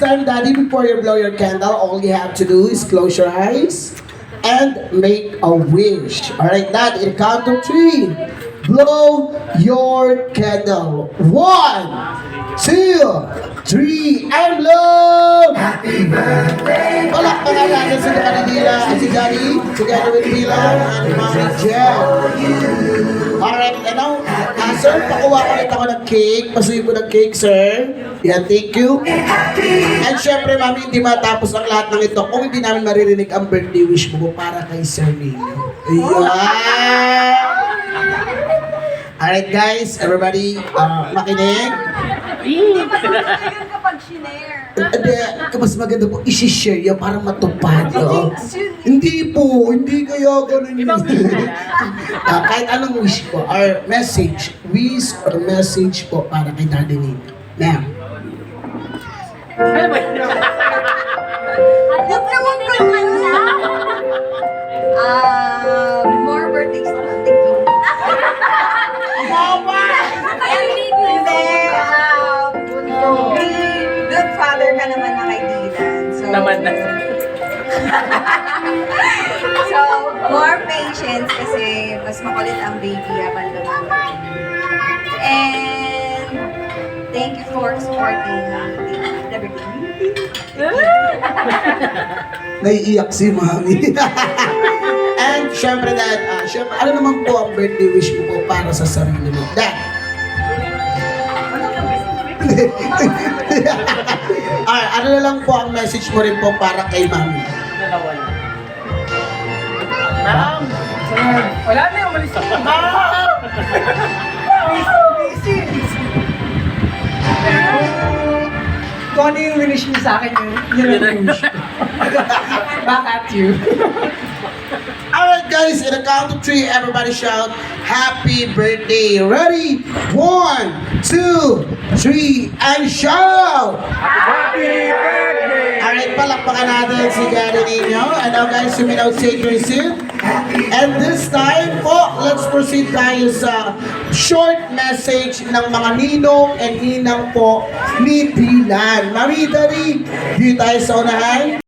time, Daddy, before you blow your candle, all you have to do is close your eyes and make a wish. Alright, Dad, in count of 3, blow your candle. 1, 2, 3, and blow! Happy birthday! Palakpakan natin si Daddy Dila, si Daddy, together with Mila and Mommy Jen. Alright, and now, sir, pakuha ulit ako ng cake. Pasuyin ko ng cake, sir. Yan, thank you. And syempre, Mami, hindi matapos ang lahat ng ito kung hindi namin maririnig ang birthday wish mo para kay Sir Nino. Ayan! Alright, guys, everybody, makinig. Kapag shinare. Hindi, mas maganda po isi-share yan para matupad. Oh. Hindi po, hindi kaya ganun yun. Kahit anong wish po, or message, wish or message po para kay Daddy Nino. Ma'am. Huwag naman more birthdays na lang. Thank you. Good father ka naman na kay Dylan. So, so, more patience kasi mas makulit ang baby habang lumalaki. And thank you for supporting everything. Naiiyak si Mami. And syempre, Dad, syempre, ano naman po ang birthday wish mo po para sa sarili mo? Dad! Ano na lang po ang message mo rin po para kay Mami? Ma'am! Wala na yung umalis ako. Ma'am! Busy! Kung ano yung wish mo sa akin yun ang wish ko. Back at you. Alright guys, in a count of 3, everybody shout, Happy Birthday! Ready? 1, 2, 3, and shout! Happy birthday! Alright, palakpakan natin si Daddy Nino. And now guys, you may now take your seat. And this time po, let's proceed tayo sa short message ng mga ninong and ninang po ni Dylan. Mami, Daddy, dito tayo sa unahan.